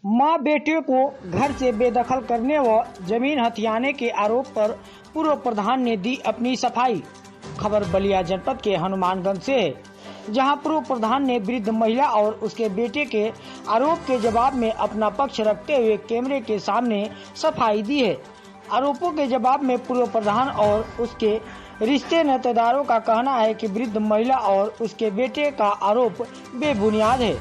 मां बेटे को घर से बेदखल करने व जमीन हथियाने के आरोप पर पूर्व प्रधान ने दी अपनी सफाई। खबर बलिया जनपद के हनुमानगंज से है, जहां पूर्व प्रधान ने वृद्ध महिला और उसके बेटे के आरोप के जवाब में अपना पक्ष रखते हुए कैमरे के सामने सफाई दी है। आरोपों के जवाब में पूर्व प्रधान और उसके रिश्ते नातेदारों का कहना है कि वृद्ध महिला और उसके बेटे का आरोप बेबुनियाद है,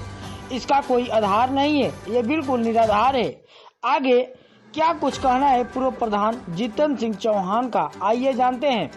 इसका कोई आधार नहीं है, ये बिल्कुल निराधार है। आगे क्या कुछ कहना है पूर्व प्रधान जितेंद्र सिंह चौहान का, आइए जानते हैं।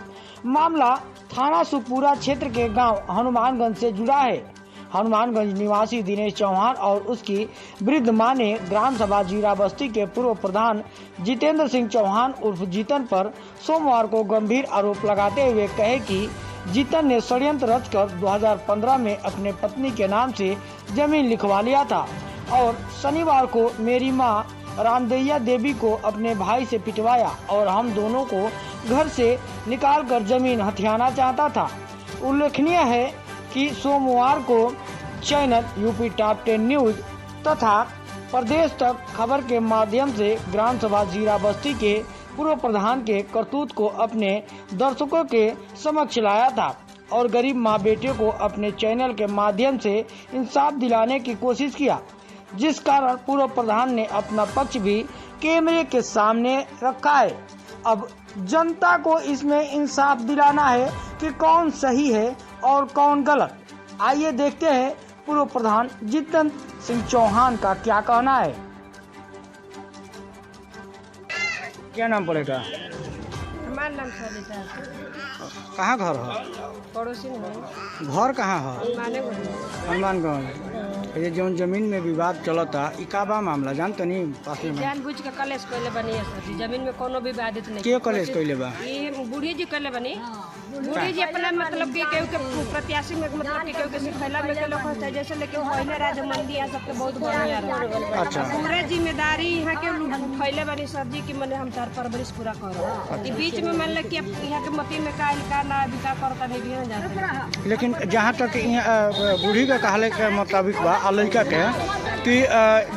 मामला थाना सुखपुरा क्षेत्र के गांव हनुमानगंज से जुड़ा है। हनुमानगंज निवासी दिनेश चौहान और उसकी वृद्ध मां ने ग्राम सभा जीरा बस्ती के पूर्व प्रधान जितेंद्र सिंह चौहान उर्फ जीतन पर सोमवार को गंभीर आरोप लगाते हुए कहे कि जीतन ने षड्यंत्र रचकर 2015 में अपने पत्नी के नाम से जमीन लिखवा लिया था और शनिवार को मेरी मां रामदैया देवी को अपने भाई से पिटवाया और हम दोनों को घर से निकालकर जमीन हथियाना चाहता था। उल्लेखनीय है कि सोमवार को चैनल यूपी टॉप 10 न्यूज तथा प्रदेश तक खबर के माध्यम से ग्राम सभा जीरा बस्ती के पूर्व प्रधान के करतूत को अपने दर्शकों के समक्ष लाया था और गरीब मां बेटे को अपने चैनल के माध्यम से इंसाफ दिलाने की कोशिश किया, जिस कारण पूर्व प्रधान ने अपना पक्ष भी कैमरे के सामने रखा है। अब जनता को इसमें इंसाफ दिलाना है कि कौन सही है और कौन गलत। आइए देखते हैं पूर्व प्रधान जितेंद्र सिंह चौहान का क्या कहना है। क्या नाम पड़ेगा? हमारा नाम सरिता है। कहाँ घर है? पड़ोसी में। घर कहाँ है? हनुमानगंज। ये जो जमीन में विवाद चलता ई का बा मामला जानते नहीं? पास में जानबूझ के कलेश कइले बनी है सर, जमीन में कोनो भी बाधित नहीं। के कलेश कइले बा? ये बूढ़ी जी कइले बनी। बूढ़ी जी अपना मतलब कि केहू के प्रत्याशी में मतलब कि केहू के सिखैला में के लोग होता है, जैसे लेकिन पहले राजा मंदिर आ सबके बहुत बढ़िया रहा। अच्छा। पूरे जिम्मेदारी यहाँ के उठैले बनी सर जी कि मैंने हम तार परवरिश पूरा करो। ई बीच में मान ले कि यहाँ के मती में का ना विका करता नहीं भी ना जाते। लेकिन जहाँ तक बूढ़ी के कहले के मुताबिक बा लड़का के कि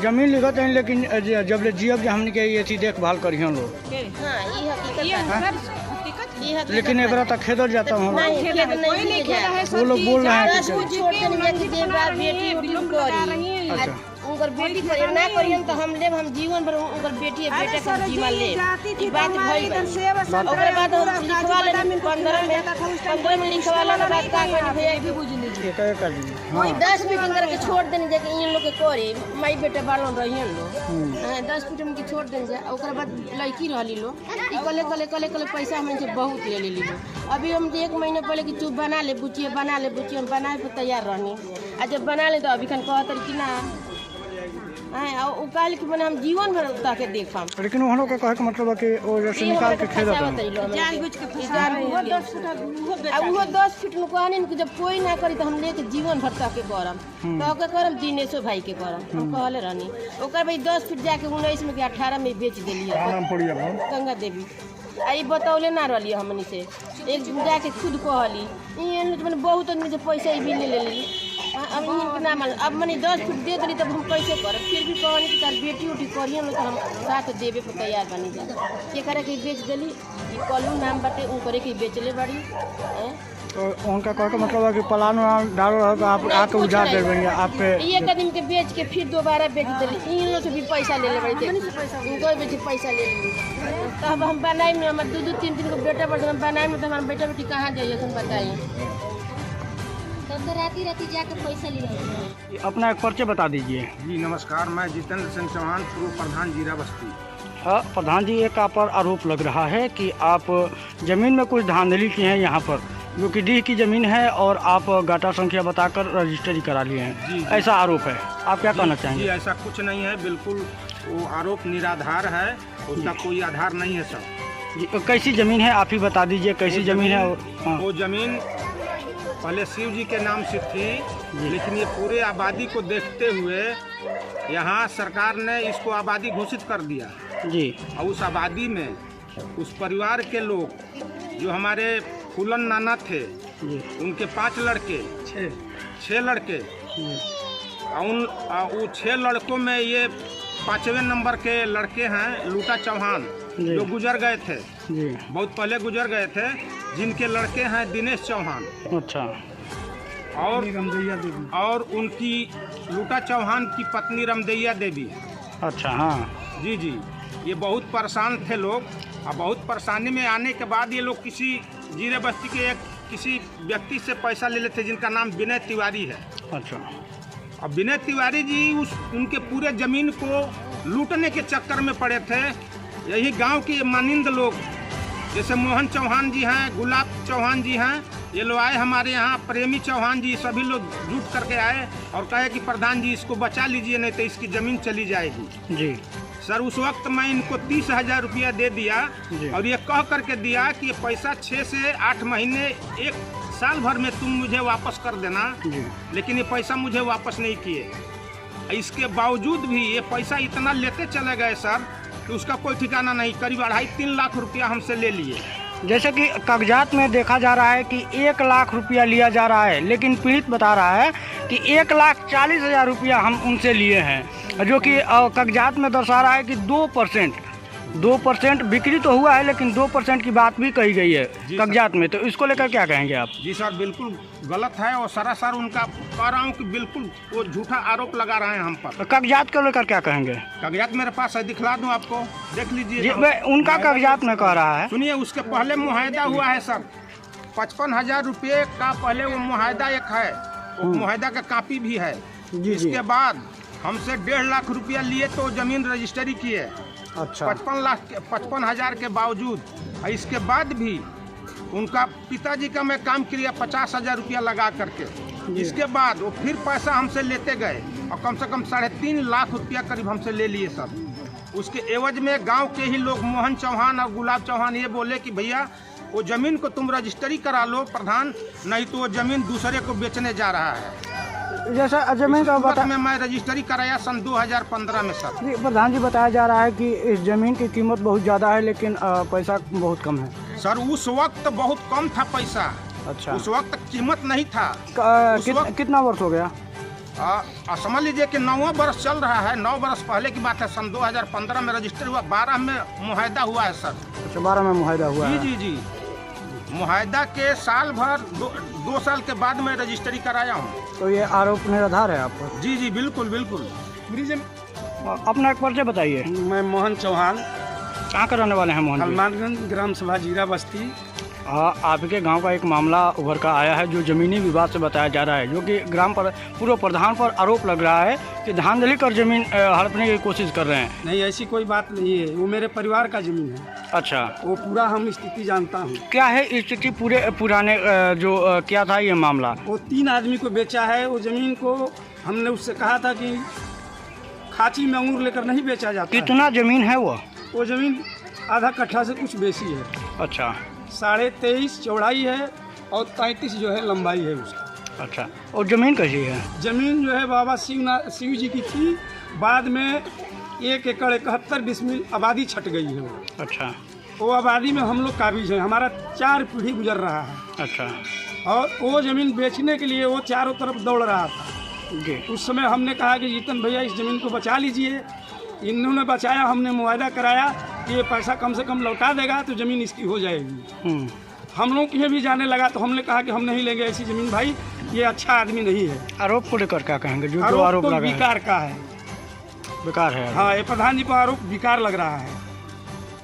जमीन लिखत है, लेकिन जब ले जियब हमने के ये चीज देखभाल करियो लोग। लेकिन एक बार तक खेदल जाता हूँ वो लोग बोल रहे हैं अच्छा उनकर बेटी पर ना करियन तो हम लेब, हम जीवन भर उनकर बेटी बेटे का जीवन ले। ई बात भई ओकरे बाद हम लिखवा ले 15 में लिखवा ले बाद का करी भैया भी बुझ लीजिए कोई 10 फीट करके छोड़ देने जे इन लोग के करे माई बेटे बालन रहियन लो 10 फीट में के छोड़ देने जे ओकरे बाद लड़की रहली लो ई कले पैसा हमन से बहुत ले ली लो। अभी हम 1 महीना पहले कि तू बना ले बुचिए हम बनाए पे तैयार रहनी आ जब बना ले तो अभी खन कहत कि ना ओ काल के मैंने हम जीवन भर उता के देखम। लेकिन वहाँ लोग का कहे का मतलब है कि वो जैसे निकाल के खेदा जानबूझ के वो 10 फीट में कहने कि जब कोई ना करी तो हम लेके जीवन भर तक के करम तो ओके करम दिनेशो भाई के करम हम कहले रहनी ओकर भाई 10 फीट जाके 19 में के 18 में बेच देलिए गंगा देवी आई बतौले ना रहली हमनी से एक जाके खुद कहली इन मैंने बहुत आदमी से पैसा भी ले लेली अब इनके नाम अब मैंने 10 फीट दे दी तब हम कैसे करब? फिर भी कहनी कि तार बेटी उठी करिए तो हम साथ देवे पर तैयार बनी जा के करे के बेच देली ई कलू नाम बाटे उ करे के बेचले बड़ी तो उनका कहे का मतलब है कि पलान डालो रहा तो आप आके उजाड़ दे देंगे आपके एक आदमी के बेच के फिर दोबारा बेच देली इन लोग से भी पैसा ले ले बड़ी उनको भी पैसा ले ली तब हम बनाए में हम 2-3 को बेटा बड़ हम बनाए में तो हमारा बेटा बेटी कहाँ जाइए तुम बताइए तब तो राती जाके पैसा ले। अपना एक परिचय बता दीजिए। जी नमस्कार, मैं जितेंद्र सिंह चौहान पूर्व प्रधान जीरा बस्ती। प्रधान जी, एक आप पर आरोप लग रहा है कि आप जमीन में कुछ धांधली की हैं यहाँ पर, जो कि डीह की जमीन है और आप गाटा संख्या बताकर रजिस्ट्री करा लिए हैं। जी ऐसा आरोप है, आप क्या कहना चाहेंगे? जी ऐसा कुछ नहीं है, बिल्कुल वो आरोप निराधार है, उसका कोई आधार नहीं है सर। कैसी जमीन है आप ही बता दीजिए, कैसी जमीन है? वो जमीन पहले शिव जी के नाम से थी, लेकिन ये पूरे आबादी को देखते हुए यहाँ सरकार ने इसको आबादी घोषित कर दिया जी। और उस आबादी में उस परिवार के लोग जो हमारे फूलन नाना थे जी, उनके 5 लड़के 6 लड़के उन 6 लड़कों में ये 5वें नंबर के लड़के हैं लूटा चौहान, जो गुजर गए थे जी। बहुत पहले गुजर गए थे, जिनके लड़के हैं दिनेश चौहान। अच्छा। और उनकी लूटा चौहान की पत्नी रमदैया देवी। अच्छा। हाँ जी जी, ये बहुत परेशान थे लोग, और बहुत परेशानी में आने के बाद ये लोग किसी जीरे बस्ती के किसी व्यक्ति से पैसा ले लेते जिनका नाम विनय तिवारी है। अच्छा। अब विनय तिवारी जी उनके पूरे जमीन को लूटने के चक्कर में पड़े थे। यही गांव के मानिंद लोग जैसे मोहन चौहान जी हैं, गुलाब चौहान जी हैं, ये लोग आए हमारे यहाँ, प्रेमी चौहान जी, सभी लोग जुट करके आए और कहे कि प्रधान जी इसको बचा लीजिए, नहीं तो इसकी ज़मीन चली जाएगी। जी सर, उस वक्त मैं इनको 30,000 रुपया दे दिया और ये कह करके दिया कि ये पैसा 6 से 8 महीने 1 साल भर में तुम मुझे वापस कर देना। लेकिन ये पैसा मुझे वापस नहीं किए। इसके बावजूद भी ये पैसा इतना लेते चले गए सर कि उसका कोई ठिकाना नहीं। करीब 2.5-3 लाख रुपया हमसे ले लिए। जैसे कि कागजात में देखा जा रहा है कि 1 लाख रुपया लिया जा रहा है, लेकिन पीड़ित बता रहा है कि 1,40,000 रुपया हम उनसे लिए हैं, जो कि कागजात में दर्शा रहा है कि 2% बिक्री तो हुआ है, लेकिन 2% की बात भी कही गई है कागजात में। तो इसको लेकर क्या कहेंगे आप? जी सर, बिल्कुल गलत है और सरासर उनका कह रहा हूँ कि बिल्कुल वो झूठा आरोप लगा रहे हैं हम पर। तो कागजात को लेकर क्या कहेंगे? कागजात मेरे पास है, दिखला दूं आपको, देख लीजिए। उनका कागजात में कह रहा है। सुनिए, उसके पहले मुआहदा हुआ है सर, 55,000 रुपये का पहले वो मुआहदा एक है, वो मुआहदा का कापी भी है। इसके बाद हमसे 1.5 लाख रुपया लिए तो जमीन रजिस्ट्री किए। अच्छा। 55,000 के बावजूद, इसके बाद भी उनका पिताजी का मैं काम किया 50,000 रुपया लगा करके। इसके बाद वो फिर पैसा हमसे लेते गए और कम से कम 3.5 लाख रुपया करीब हमसे ले लिए सर। उसके एवज में गांव के ही लोग मोहन चौहान और गुलाब चौहान ये बोले कि भैया वो जमीन को तुम रजिस्ट्री करा लो प्रधान, नहीं तो वो जमीन दूसरे को बेचने जा रहा है। जैसा जमीन का बता में मैं रजिस्ट्री कराया सन 2015 में सर। जी प्रधान जी, बताया जा रहा है कि इस जमीन की कीमत बहुत ज़्यादा है, लेकिन पैसा बहुत कम है। सर, उस वक्त बहुत कम था पैसा। अच्छा। उस वक्त कीमत नहीं था। कितना वर्ष हो गया? समझ लीजिए कि 9वां वर्ष चल रहा है। 9 वर्ष पहले की बात है। सन 2015 में रजिस्टर हुआ, 12 में मुआहदा हुआ है सर। अच्छा, 12 में मुआहदा हुआ है। जी जी, मुआहदा के साल भर 2 साल के बाद मैं रजिस्ट्री कराया हूँ। तो ये आरोप निराधार है आप पर? जी जी, बिल्कुल बिल्कुल। अपना एक परिचय बताइए। मैं मोहन चौहान, कहाँ का रहने वाले हैं मोहन जी? हनुमानगंज ग्राम सभा जीरा बस्ती। आपके गांव का एक मामला उभर कर आया है जो जमीनी विवाद से बताया जा रहा है, जो कि ग्राम पर पूर्व प्रधान पर आरोप लग रहा है कि धांधली कर जमीन हड़पने की कोशिश कर रहे हैं। नहीं, ऐसी कोई बात नहीं है, वो मेरे परिवार का जमीन है। अच्छा। वो पूरा हम स्थिति जानता हूँ। क्या है स्थिति? पुराने जो क्या था ये मामला? वो 3 आदमी को बेचा है। वो जमीन को हमने उससे कहा था कि खाची में अंगूर लेकर नहीं बेचा जाता। कितना जमीन है वो जमीन आधा कट्ठा से कुछ बेसी है। अच्छा। 23.5 चौड़ाई है और 33 जो है लंबाई है उसका। अच्छा। और जमीन कैसी है? जमीन जो है बाबा शिव जी की थी, बाद में 1 एकड़ 71 डिसमिल आबादी छट गई है वो। अच्छा। वो आबादी में हम लोग काबिज हैं, हमारा 4 पीढ़ी गुजर रहा है। अच्छा। और वो ज़मीन बेचने के लिए वो चारों तरफ दौड़ रहा था जी। उस समय हमने कहा कि जीतन भैया इस ज़मीन को बचा लीजिए। इन्होंने बचाया, हमने मुआहदा कराया कि ये पैसा कम से कम लौटा देगा तो ज़मीन इसकी हो जाएगी। हम लोग ये भी जाने लगा तो हमने कहा कि हम नहीं लेंगे ऐसी ज़मीन भाई, ये अच्छा आदमी नहीं है। आरोप को लेकर क्या कहेंगे? जो आरोप आरोप तो लगा है बेकार का है। बेकार है। हाँ, ये प्रधान जी पर आरोप बेकार लग रहा है।